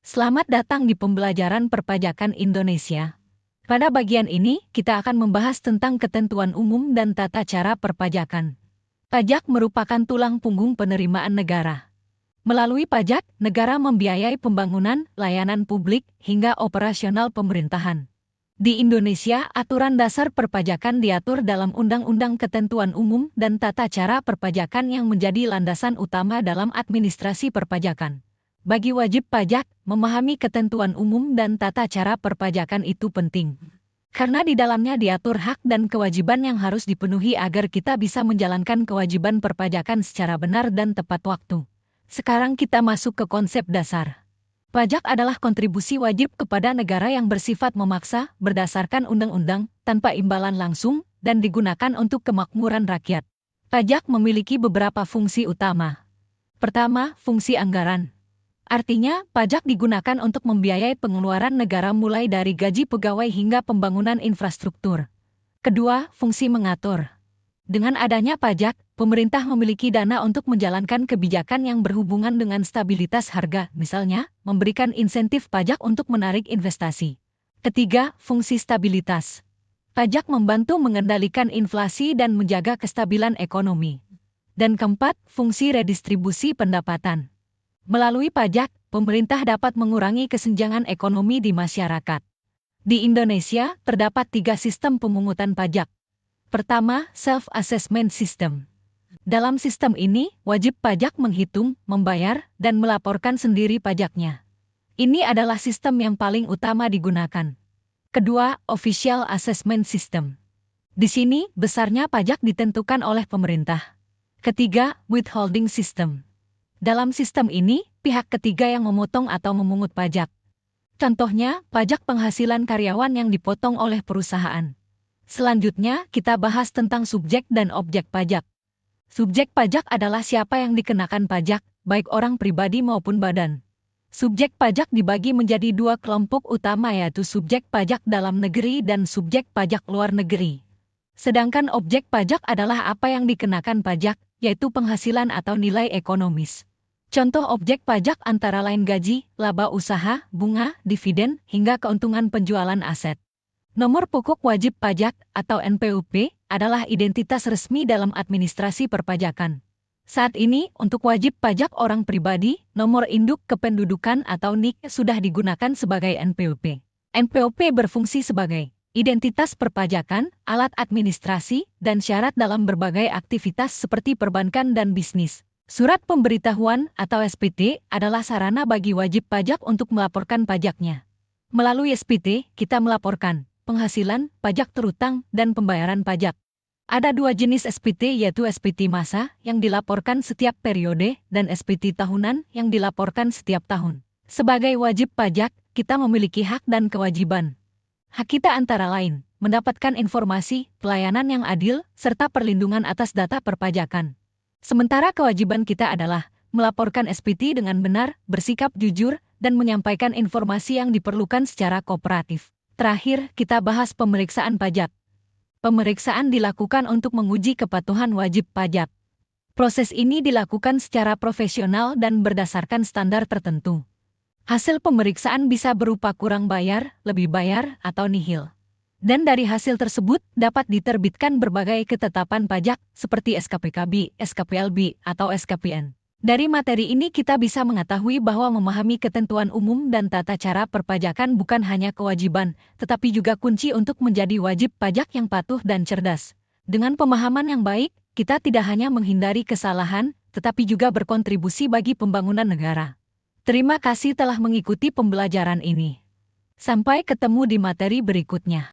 Selamat datang di pembelajaran perpajakan Indonesia. Pada bagian ini, kita akan membahas tentang ketentuan umum dan tata cara perpajakan. Pajak merupakan tulang punggung penerimaan negara. Melalui pajak, negara membiayai pembangunan, layanan publik, hingga operasional pemerintahan. Di Indonesia, aturan dasar perpajakan diatur dalam Undang-Undang Ketentuan Umum dan Tata Cara Perpajakan yang menjadi landasan utama dalam administrasi perpajakan. Bagi wajib pajak, memahami ketentuan umum dan tata cara perpajakan itu penting. Karena di dalamnya diatur hak dan kewajiban yang harus dipenuhi agar kita bisa menjalankan kewajiban perpajakan secara benar dan tepat waktu. Sekarang kita masuk ke konsep dasar. Pajak adalah kontribusi wajib kepada negara yang bersifat memaksa, berdasarkan undang-undang, tanpa imbalan langsung, dan digunakan untuk kemakmuran rakyat. Pajak memiliki beberapa fungsi utama. Pertama, fungsi anggaran. Artinya, pajak digunakan untuk membiayai pengeluaran negara mulai dari gaji pegawai hingga pembangunan infrastruktur. Kedua, fungsi mengatur. Dengan adanya pajak, pemerintah memiliki dana untuk menjalankan kebijakan yang berhubungan dengan stabilitas harga, misalnya, memberikan insentif pajak untuk menarik investasi. Ketiga, fungsi stabilitas. Pajak membantu mengendalikan inflasi dan menjaga kestabilan ekonomi. Dan keempat, fungsi redistribusi pendapatan. Melalui pajak, pemerintah dapat mengurangi kesenjangan ekonomi di masyarakat. Di Indonesia, terdapat 3 sistem pemungutan pajak. Pertama, Self-Assessment System. Dalam sistem ini, wajib pajak menghitung, membayar, dan melaporkan sendiri pajaknya. Ini adalah sistem yang paling utama digunakan. Kedua, Official Assessment System. Di sini, besarnya pajak ditentukan oleh pemerintah. Ketiga, Withholding System. Dalam sistem ini, pihak ketiga yang memotong atau memungut pajak. Contohnya, pajak penghasilan karyawan yang dipotong oleh perusahaan. Selanjutnya, kita bahas tentang subjek dan objek pajak. Subjek pajak adalah siapa yang dikenakan pajak, baik orang pribadi maupun badan. Subjek pajak dibagi menjadi 2 kelompok utama yaitu subjek pajak dalam negeri dan subjek pajak luar negeri. Sedangkan objek pajak adalah apa yang dikenakan pajak, yaitu penghasilan atau nilai ekonomis. Contoh objek pajak antara lain gaji, laba usaha, bunga, dividen, hingga keuntungan penjualan aset. Nomor pokok wajib pajak, atau NPWP, adalah identitas resmi dalam administrasi perpajakan. Saat ini, untuk wajib pajak orang pribadi, nomor induk kependudukan atau NIK sudah digunakan sebagai NPWP. NPWP berfungsi sebagai identitas perpajakan, alat administrasi, dan syarat dalam berbagai aktivitas seperti perbankan dan bisnis. Surat pemberitahuan atau SPT adalah sarana bagi wajib pajak untuk melaporkan pajaknya. Melalui SPT, kita melaporkan penghasilan, pajak terutang, dan pembayaran pajak. Ada 2 jenis SPT yaitu SPT masa yang dilaporkan setiap periode dan SPT tahunan yang dilaporkan setiap tahun. Sebagai wajib pajak, kita memiliki hak dan kewajiban. Hak kita antara lain, mendapatkan informasi, pelayanan yang adil, serta perlindungan atas data perpajakan. Sementara kewajiban kita adalah melaporkan SPT dengan benar, bersikap jujur, dan menyampaikan informasi yang diperlukan secara kooperatif. Terakhir, kita bahas pemeriksaan pajak. Pemeriksaan dilakukan untuk menguji kepatuhan wajib pajak. Proses ini dilakukan secara profesional dan berdasarkan standar tertentu. Hasil pemeriksaan bisa berupa kurang bayar, lebih bayar, atau nihil. Dan dari hasil tersebut dapat diterbitkan berbagai ketetapan pajak seperti SKPKB, SKPLB, atau SKPN. Dari materi ini kita bisa mengetahui bahwa memahami ketentuan umum dan tata cara perpajakan bukan hanya kewajiban, tetapi juga kunci untuk menjadi wajib pajak yang patuh dan cerdas. Dengan pemahaman yang baik, kita tidak hanya menghindari kesalahan, tetapi juga berkontribusi bagi pembangunan negara. Terima kasih telah mengikuti pembelajaran ini. Sampai ketemu di materi berikutnya.